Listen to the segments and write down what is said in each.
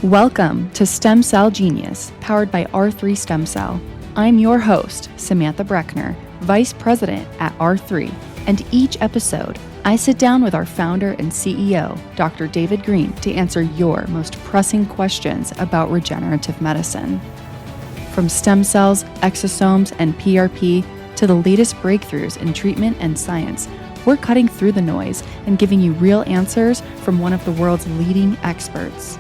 Welcome to Stem Cell Genius, powered by R3 Stem Cell. I'm your host, Samantha Breckner, Vice President at R3, and each episode, I sit down with our founder and CEO, Dr. David Greene, to answer your most pressing questions about regenerative medicine. From stem cells, exosomes, and PRP to the latest breakthroughs in treatment and science, we're cutting through the noise and giving you real answers from one of the world's leading experts.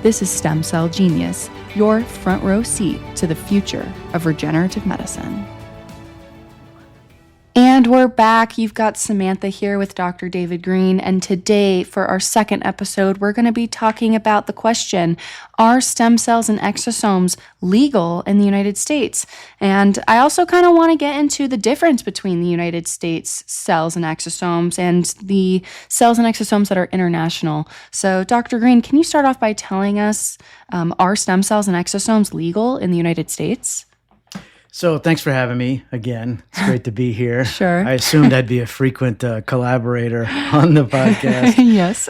This is Stem Cell Genius, your front row seat to the future of regenerative medicine. And we're back. You've got Samantha here with Dr. David Greene. And today, for our second episode, we're going to be talking about the question, are stem cells and exosomes legal in the United States? And I also kind of want to get into the difference between the United States cells and exosomes and the cells and exosomes that are international. So, Dr. Greene, can you start off by telling us, are stem cells and exosomes legal in the United States? So thanks for having me again. It's great to be here. Sure. I assumed I'd be a frequent collaborator on the podcast. Yes.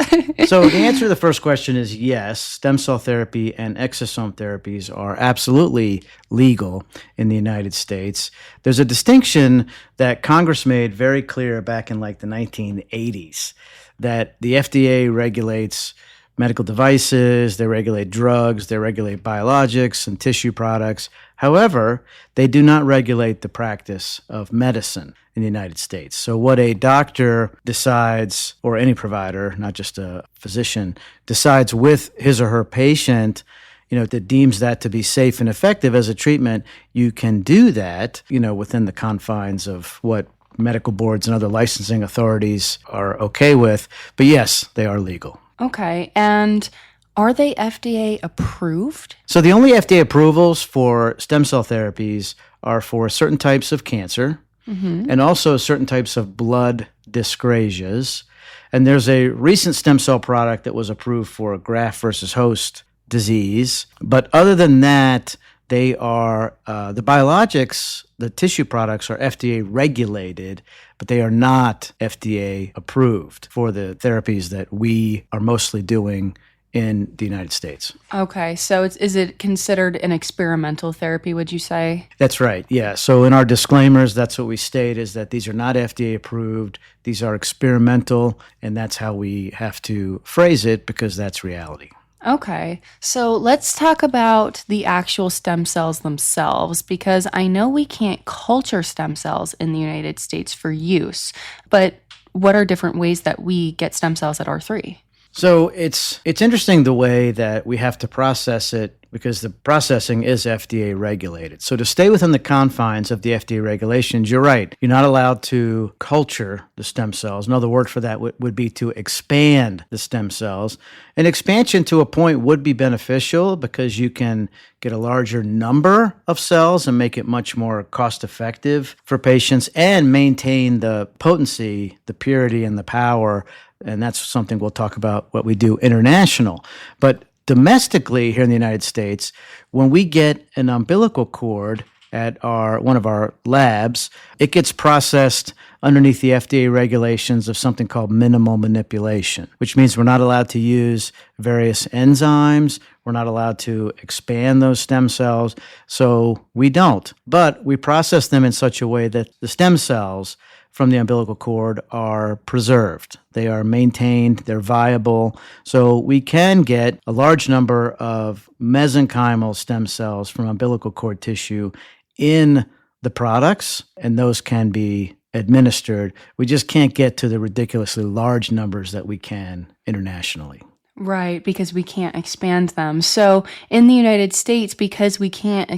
So the answer to the first question is yes, stem cell therapy and exosome therapies are absolutely legal in the United States. There's a distinction that Congress made very clear back in like the 1980s, that the FDA regulates medical devices, they regulate drugs, they regulate biologics and tissue products. However, they do not regulate the practice of medicine in the United States. So what a doctor decides, or any provider, not just a physician, decides with his or her patient, that deems that to be safe and effective as a treatment, you can do that, within the confines of what medical boards and other licensing authorities are okay with. But yes, they are legal. Okay, and are they FDA approved? So the only FDA approvals for stem cell therapies are for certain types of cancer and also certain types of blood dyscrasias. And there's a recent stem cell product that was approved for graft versus host disease. But other than that, they are the biologics, the tissue products are FDA regulated, but they are not FDA approved for the therapies that we are mostly doing in the United States. Okay, so is it considered an experimental therapy, would you say? That's right, yeah. So in our disclaimers, that's what we state, is that these are not FDA approved, these are experimental, and that's how we have to phrase it because that's reality. Okay, so let's talk about the actual stem cells themselves, because I know we can't culture stem cells in the United States for use, but what are different ways that we get stem cells at R3? So it's interesting the way that we have to process it because the processing is FDA regulated. So to stay within the confines of the FDA regulations, you're right. You're not allowed to culture the stem cells. Another word for that would be to expand the stem cells. An expansion to a point would be beneficial because you can get a larger number of cells and make it much more cost effective for patients and maintain the potency, the purity, and the power. And that's something we'll talk about what we do international. But domestically here in the United States, when we get an umbilical cord at one of our labs, it gets processed underneath the FDA regulations of something called minimal manipulation, which means we're not allowed to use various enzymes. We're not allowed to expand those stem cells. So we don't. But we process them in such a way that the stem cells from the umbilical cord are preserved. They are maintained, they're viable. So we can get a large number of mesenchymal stem cells from umbilical cord tissue in the products, and those can be administered. We just can't get to the ridiculously large numbers that we can internationally. Right, because we can't expand them. So in the United States, because we can't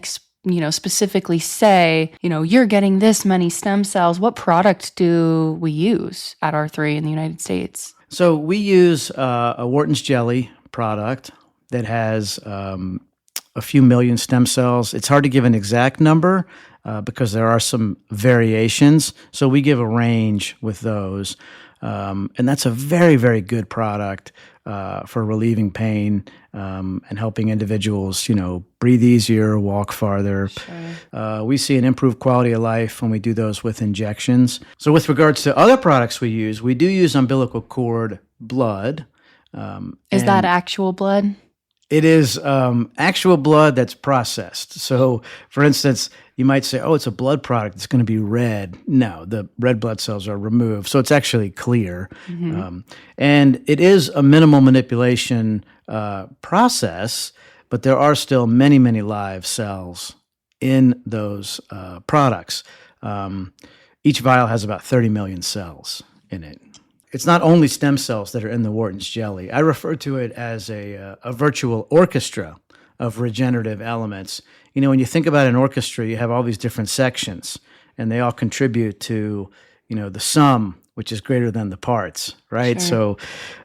specifically say, you're getting this many stem cells, what product do we use at R3 in the United States? So we use a Wharton's jelly product that has a few million stem cells. It's hard to give an exact number because there are some variations. So we give a range with those. And that's a very, very good product for relieving pain and helping individuals, breathe easier, walk farther. Sure. We see an improved quality of life when we do those with injections. So with regards to other products we do use umbilical cord blood. Is that actual blood? It is actual blood that's processed. So, for instance, you might say, oh, it's a blood product. It's going to be red. No, the red blood cells are removed. So it's actually clear. And it is a minimal manipulation process, but there are still many, many live cells in those products. Each vial has about 30 million cells in it. It's not only stem cells that are in the Wharton's jelly. I refer to it as a virtual orchestra of regenerative elements. You know, when you think about an orchestra, you have all these different sections, and they all contribute to, you know, the sum, which is greater than the parts, right? Sure.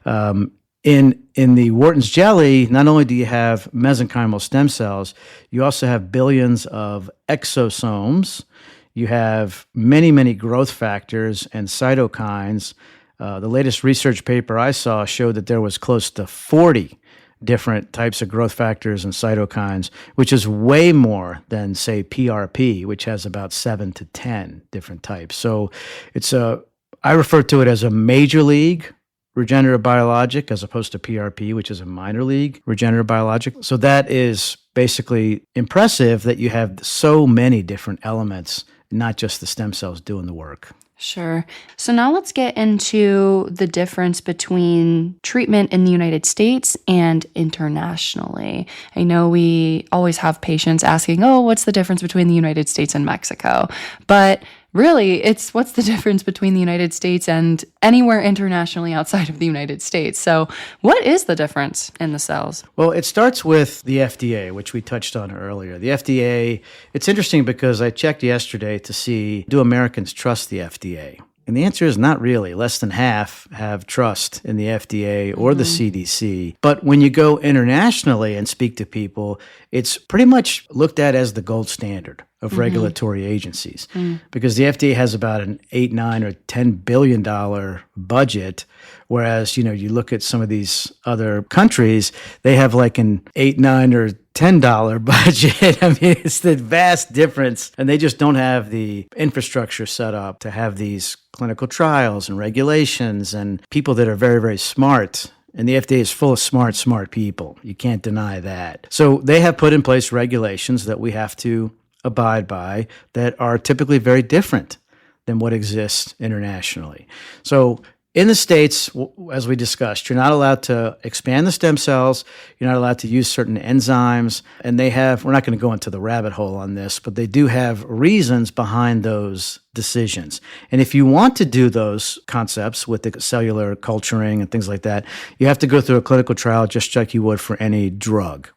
So in the Wharton's jelly, not only do you have mesenchymal stem cells, you also have billions of exosomes. You have many, many growth factors and cytokines. The latest research paper I saw showed that there was close to 40 different types of growth factors and cytokines, which is way more than, say, PRP, which has about 7 to 10 different types. So I refer to it as a major league regenerative biologic as opposed to PRP, which is a minor league regenerative biologic. So that is basically impressive that you have so many different elements, not just the stem cells doing the work. Sure. So now let's get into the difference between treatment in the United States and internationally. I know we always have patients asking, oh, what's the difference between the United States and Mexico? But really, it's what's the difference between the United States and anywhere internationally outside of the United States. So what is the difference in the cells? Well, it starts with the FDA, which we touched on earlier. The FDA, it's interesting because I checked yesterday to see, do Americans trust the FDA? And the answer is not really. Less than half have trust in the FDA or the CDC. But when you go internationally and speak to people, it's pretty much looked at as the gold standard of regulatory agencies, because the FDA has about an $8, $9, or $10 billion budget, whereas you look at some of these other countries, they have like an $8, $9, or $10 budget. I mean, it's the vast difference, and they just don't have the infrastructure set up to have these clinical trials and regulations and people that are very, very smart. And the FDA is full of smart people. You can't deny that. So they have put in place regulations that we have to abide by that are typically very different than what exists internationally. So in the States, as we discussed, you're not allowed to expand the stem cells. You're not allowed to use certain enzymes. And we're not going to go into the rabbit hole on this, but they do have reasons behind those decisions. And if you want to do those concepts with the cellular culturing and things like that, you have to go through a clinical trial just like you would for any drug,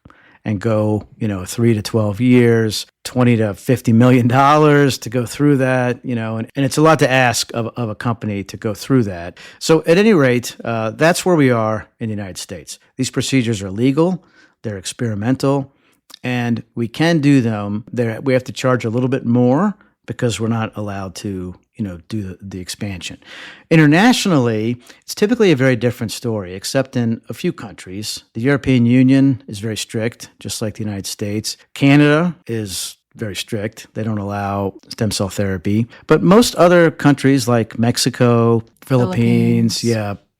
and go, 3 to 12 years, $20 to $50 million to go through that, and it's a lot to ask of a company to go through that. So at any rate, that's where we are in the United States. These procedures are legal, they're experimental, and we can do them. We have to charge a little bit more because we're not allowed to do the expansion. Internationally, it's typically a very different story, except in a few countries. The European Union is very strict, just like the United States. Canada is very strict. They don't allow stem cell therapy. But most other countries like Mexico, Philippines,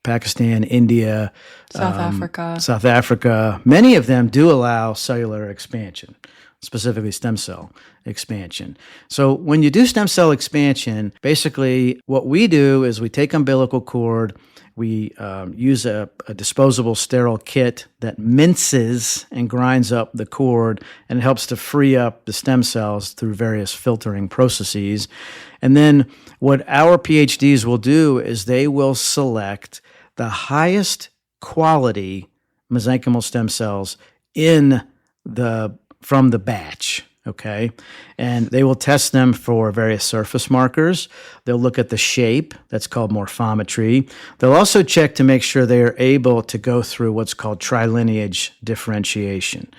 Pakistan, India, South Africa, many of them do allow cellular expansion, specifically stem cell expansion. So when you do stem cell expansion, basically what we do is we take umbilical cord, we use a disposable sterile kit that minces and grinds up the cord and helps to free up the stem cells through various filtering processes. And then what our PhDs will do is they will select the highest quality mesenchymal stem cells from the batch, okay? And they will test them for various surface markers. They'll look at the shape. That's called morphometry. They'll also check to make sure they are able to go through what's called trilineage differentiation.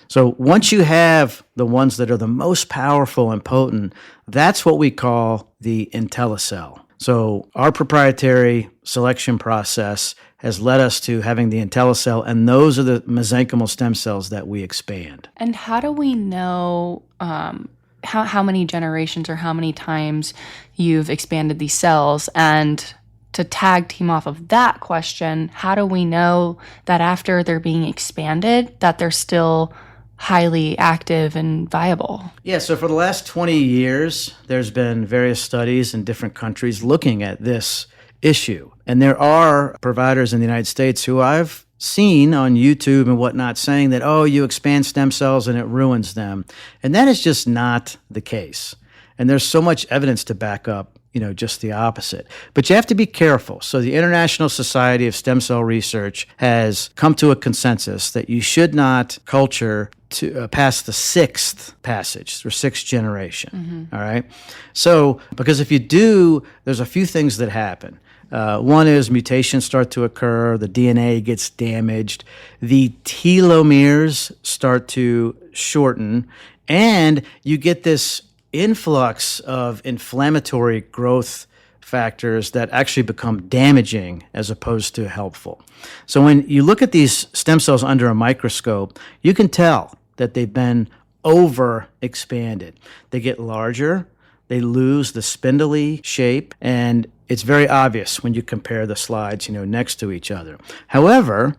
So once you have the ones that are the most powerful and potent, that's what we call the IntelliCell. So our proprietary selection process has led us to having the IntelliCell, and those are the mesenchymal stem cells that we expand. And how do we know how many generations or how many times you've expanded these cells? And to tag team off of that question, how do we know that after they're being expanded, that they're still highly active and viable? Yeah, so for the last 20 years, there's been various studies in different countries looking at this issue. And there are providers in the United States who I've seen on YouTube and whatnot saying that, oh, you expand stem cells and it ruins them. And that is just not the case. And there's so much evidence to back up, just the opposite. But you have to be careful. So the International Society of Stem Cell Research has come to a consensus that you should not culture to past the sixth passage or sixth generation. All right. So, because if you do, there's a few things that happen. One is mutations start to occur, the DNA gets damaged, the telomeres start to shorten, and you get this influx of inflammatory growth factors that actually become damaging as opposed to helpful. So when you look at these stem cells under a microscope, you can tell that they've been overexpanded. They get larger, they lose the spindly shape, and it's very obvious when you compare the slides, next to each other. However,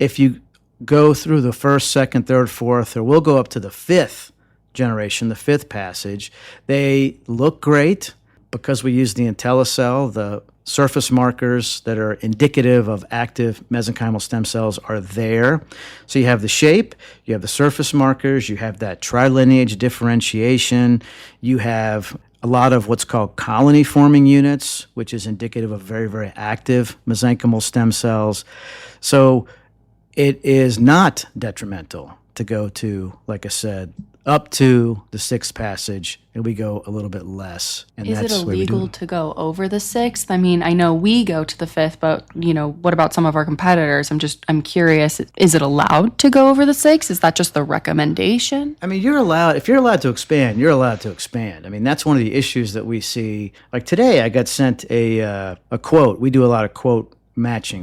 if you go through the first, second, third, fourth, or we'll go up to the fifth generation, the fifth passage, they look great because we use the IntelliCell. The surface markers that are indicative of active mesenchymal stem cells are there. So you have the shape, you have the surface markers, you have that trilineage differentiation, you have a lot of what's called colony-forming units, which is indicative of very, very active mesenchymal stem cells. So it is not detrimental to go to, like I said, up to the sixth passage, and we go a little bit less. And is it illegal to go over the sixth? I mean, I know we go to the fifth, but, what about some of our competitors? I'm curious, is it allowed to go over the sixth? Is that just the recommendation? I mean, if you're allowed to expand, you're allowed to expand. I mean, that's one of the issues that we see. Like today, I got sent a quote. We do a lot of quote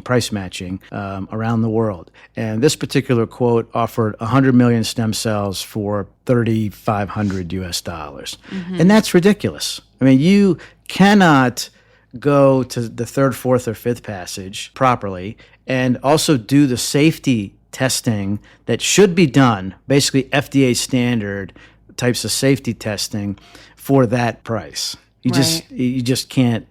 price matching around the world. And this particular quote offered 100 million stem cells for $3,500 US. And that's ridiculous. I mean, you cannot go to the third, fourth, or fifth passage properly and also do the safety testing that should be done, basically FDA standard types of safety testing for that price. You just can't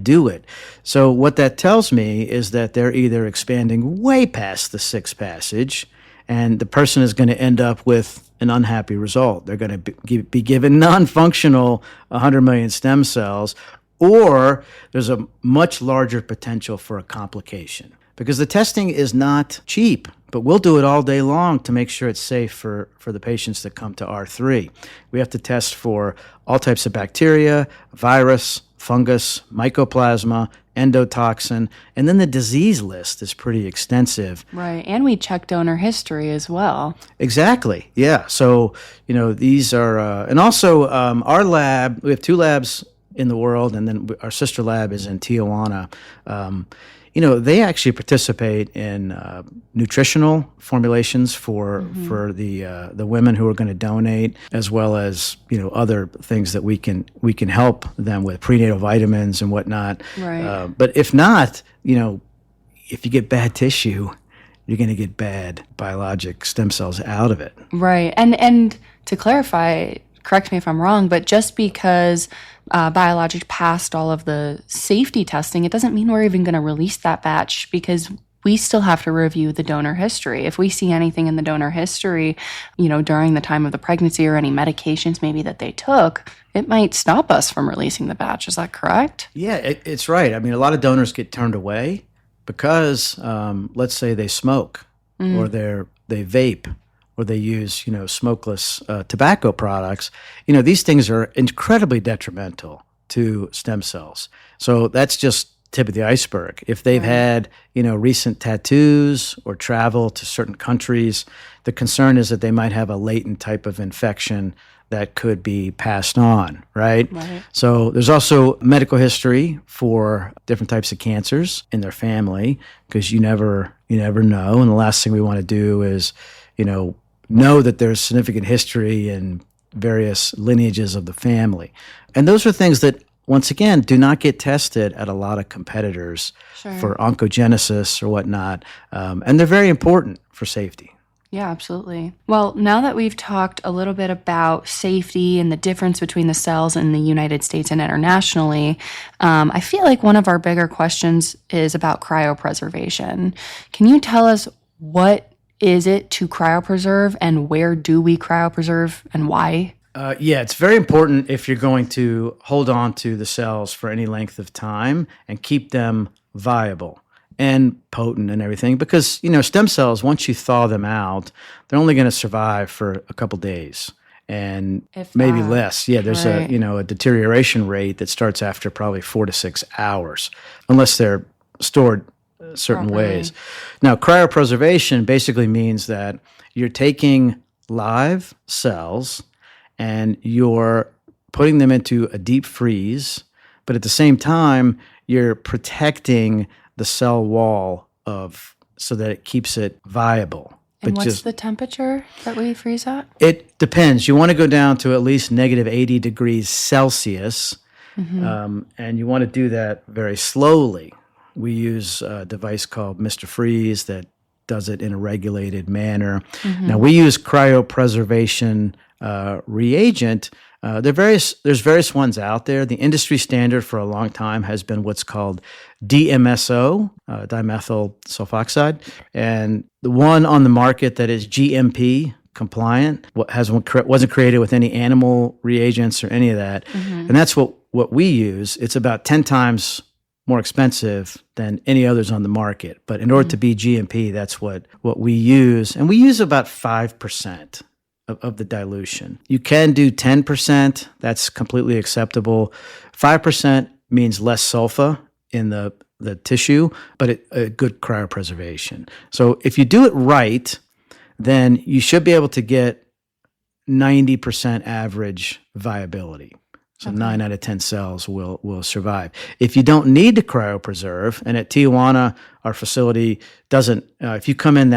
do it. So what that tells me is that they're either expanding way past the sixth passage, and the person is going to end up with an unhappy result. They're going to be given non-functional 100 million stem cells, or there's a much larger potential for a complication. Because the testing is not cheap, but we'll do it all day long to make sure it's safe for the patients that come to R3. We have to test for all types of bacteria, virus, fungus, mycoplasma, endotoxin, and then the disease list is pretty extensive. Right, and we check donor history as well. Exactly, yeah. So, these are, and also our lab, we have two labs in the world, and then our sister lab is in Tijuana. They actually participate in nutritional formulations for the women who are going to donate, as well as other things that we can help them with, prenatal vitamins and whatnot. Right. But if not, if you get bad tissue, you're going to get bad biologic stem cells out of it. Right. And to clarify, correct me if I'm wrong, but just because biologics passed all of the safety testing, it doesn't mean we're even going to release that batch, because we still have to review the donor history. If we see anything in the donor history, during the time of the pregnancy, or any medications maybe that they took, it might stop us from releasing the batch. Is that correct? Yeah, it's right. I mean, a lot of donors get turned away because, let's say they smoke or they vape, or they use, smokeless tobacco products. These things are incredibly detrimental to stem cells. So that's just tip of the iceberg. If they've had, recent tattoos or travel to certain countries, the concern is that they might have a latent type of infection that could be passed on, right? So there's also medical history for different types of cancers in their family, because you never know. And the last thing we want to do is, know that there's significant history in various lineages of the family. And those are things that once again, do not get tested at a lot of competitors Sure. for oncogenesis or whatnot. And they're very important for safety. Yeah, absolutely. Well, now that we've talked a little bit about safety and the difference between the cells in the United States and internationally, I feel like one of our bigger questions is about cryopreservation. Can you tell us what is it to cryopreserve and where do we cryopreserve and why? Yeah, it's very important if you're going to hold on to the cells for any length of time and keep them viable and potent and everything, because stem cells, once you thaw them out, they're only going to survive for a couple days and If maybe that, less. Yeah, there's right. a deterioration rate that starts after probably 4 to 6 hours, unless they're stored certain Properly. ways. Now, cryopreservation basically means that you're taking live cells and you're putting them into a deep freeze, but at the same time, you're protecting the cell wall so that it keeps it viable. And But what's the temperature that we freeze at? it depends. You want to go down to at least negative 80 degrees Celsius, and you want to do that very slowly. We use a device called Mr. Freeze that does it in a regulated manner. Now, we use cryopreservation reagent. There's various ones out there. The industry standard for a long time has been what's called DMSO, dimethyl sulfoxide, and the one on the market that is GMP compliant wasn't created with any animal reagents or any of that, and that's what we use. It's about 10 times more expensive than any others on the market, but in order to be GMP, that's what we use, and we use about 5%. Of the dilution. You can do 10%. That's completely acceptable. 5% means less sulfa in the tissue, but a good cryopreservation. So if you do it right, then you should be able to get 90% average viability. So 9 out of 10 cells will survive. If you don't need to cryopreserve, and at Tijuana, our facility doesn't, if you come in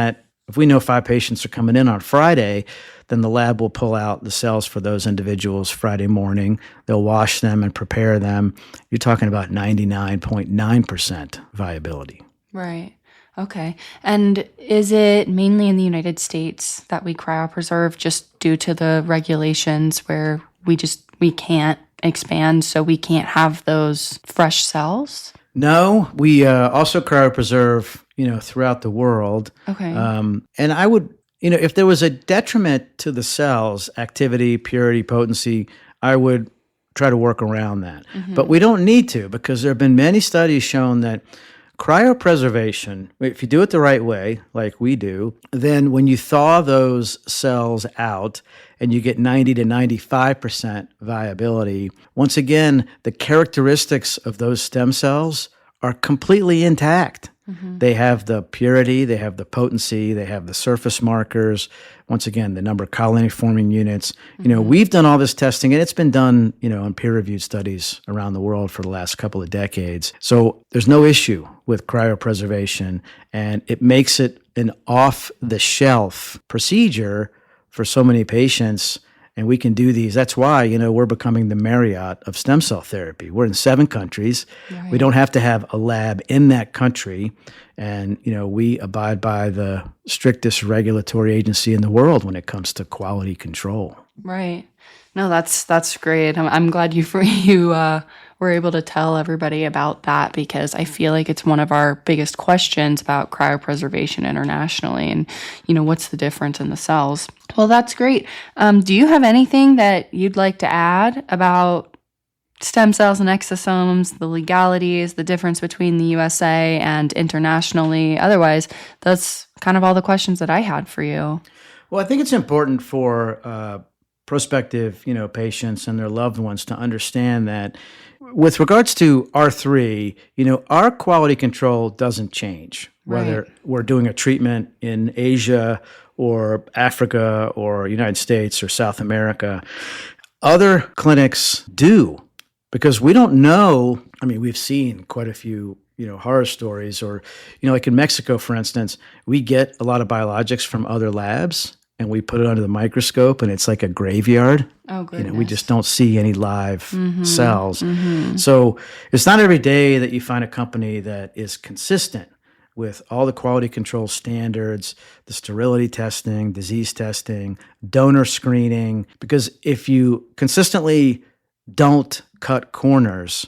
if we know 5 patients are coming in on Friday, then the lab will pull out the cells for those individuals Friday morning. They'll wash them and prepare them. You're talking about 99.9% viability. Right. Okay. And is it mainly in the United States that we cryopreserve just due to the regulations where we can't expand, so we can't have those fresh cells? No, we also cryopreserve, throughout the world. Okay. And I would, if there was a detriment to the cells, activity, purity, potency, I would try to work around that. But we don't need to, because there have been many studies shown that cryopreservation, if you do it the right way, like we do, then when you thaw those cells out and you get 90 to 95% viability, once again, the characteristics of those stem cells are completely intact. They have the purity, they have the potency, they have the surface markers. Once again, the number of colony-forming units. We've done all this testing, and it's been done, in peer-reviewed studies around the world for the last couple of decades. So there's no issue with cryopreservation, and it makes it an off-the-shelf procedure for so many patients. And we can do these. That's why, we're becoming the Marriott of stem cell therapy. We're in 7 countries. Right. We don't have to have a lab in that country. And, we abide by the strictest regulatory agency in the world when it comes to quality control. Right. No, that's great. I'm glad you were able to tell everybody about that, because I feel like it's one of our biggest questions about cryopreservation internationally, and what's the difference in the cells. Well, that's great. Do you have anything that you'd like to add about stem cells and exosomes, the legalities, the difference between the USA and internationally? Otherwise, that's kind of all the questions that I had for you. Well, I think it's important for prospective, patients and their loved ones to understand that with regards to R3, our quality control doesn't change, whether Right. we're doing a treatment in Asia or Africa or United States or South America. Other clinics do, because we don't know. I mean, we've seen quite a few, horror stories, or, like in Mexico, for instance, we get a lot of biologics from other labs, and we put it under the microscope and it's like a graveyard. Oh, goodness. We just don't see any live cells. So it's not every day that you find a company that is consistent with all the quality control standards, the sterility testing, disease testing, donor screening, because if you consistently don't cut corners,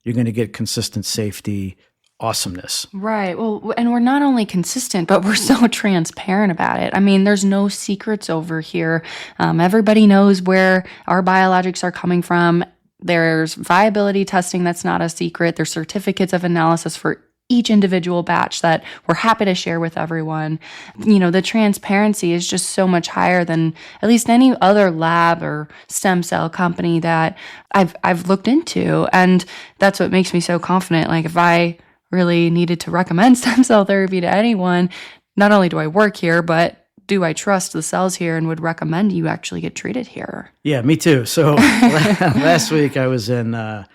you're going to get consistent safety awesomeness. Right. Well, and we're not only consistent, but we're so transparent about it. I mean, there's no secrets over here. Everybody knows where our biologics are coming from. There's viability testing that's not a secret. There's certificates of analysis for each individual batch that we're happy to share with everyone. The transparency is just so much higher than at least any other lab or stem cell company that I've looked into. And that's what makes me so confident. Like, if I really needed to recommend stem cell therapy to anyone, not only do I work here, but do I trust the cells here and would recommend you actually get treated here? Yeah, me too. So last week I was at our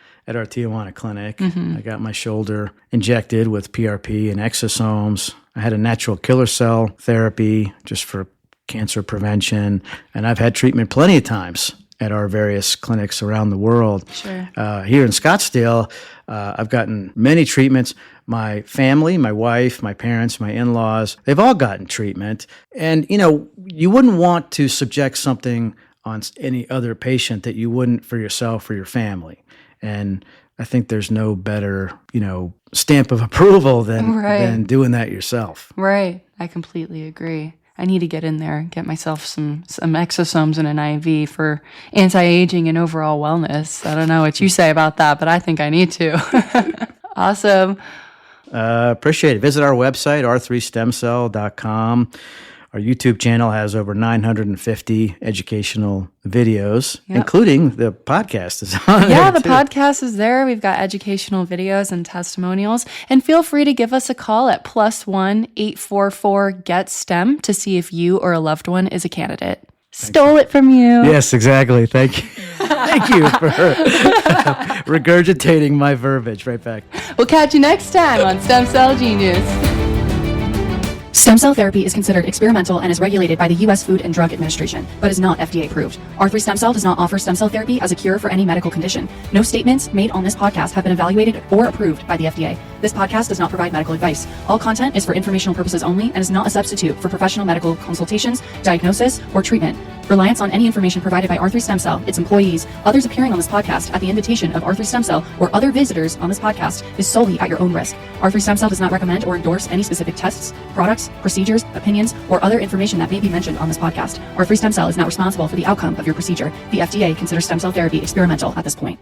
Tijuana clinic. I got my shoulder injected with PRP and exosomes. I had a natural killer cell therapy just for cancer prevention, and I've had treatment plenty of times at our various clinics around the world. Sure. Here in Scottsdale, I've gotten many treatments. My family, my wife, my parents, my in-laws, they've all gotten treatment. And, you wouldn't want to subject something on any other patient that you wouldn't for yourself or your family. And I think there's no better, stamp of approval than doing that yourself. Right. I completely agree. I need to get in there and get myself some exosomes and an IV for anti-aging and overall wellness. I don't know what you say about that, but I think I need to. Awesome. Appreciate it. Visit our website, r3stemcell.com. Our YouTube channel has over 950 educational videos, including the podcast is on there. The podcast is there. We've got educational videos and testimonials. And feel free to give us a call at +1 844-GET-STEM to see if you or a loved one is a candidate. Stole it from you. Yes, exactly. Thank you. Thank you for regurgitating my verbiage right back. We'll catch you next time on Stem Cell Genius. Stem cell therapy is considered experimental and is regulated by the U.S. Food and Drug Administration, but is not FDA approved. R3 Stem Cell does not offer stem cell therapy as a cure for any medical condition. No statements made on this podcast have been evaluated or approved by the FDA. This podcast does not provide medical advice. All content is for informational purposes only and is not a substitute for professional medical consultations, diagnosis, or treatment. Reliance on any information provided by R3 Stem Cell, its employees, others appearing on this podcast at the invitation of R3 Stem Cell, or other visitors on this podcast is solely at your own risk. R3 Stem Cell does not recommend or endorse any specific tests, products, procedures, opinions, or other information that may be mentioned on this podcast. R3 Stem Cell is not responsible for the outcome of your procedure. The FDA considers stem cell therapy experimental at this point.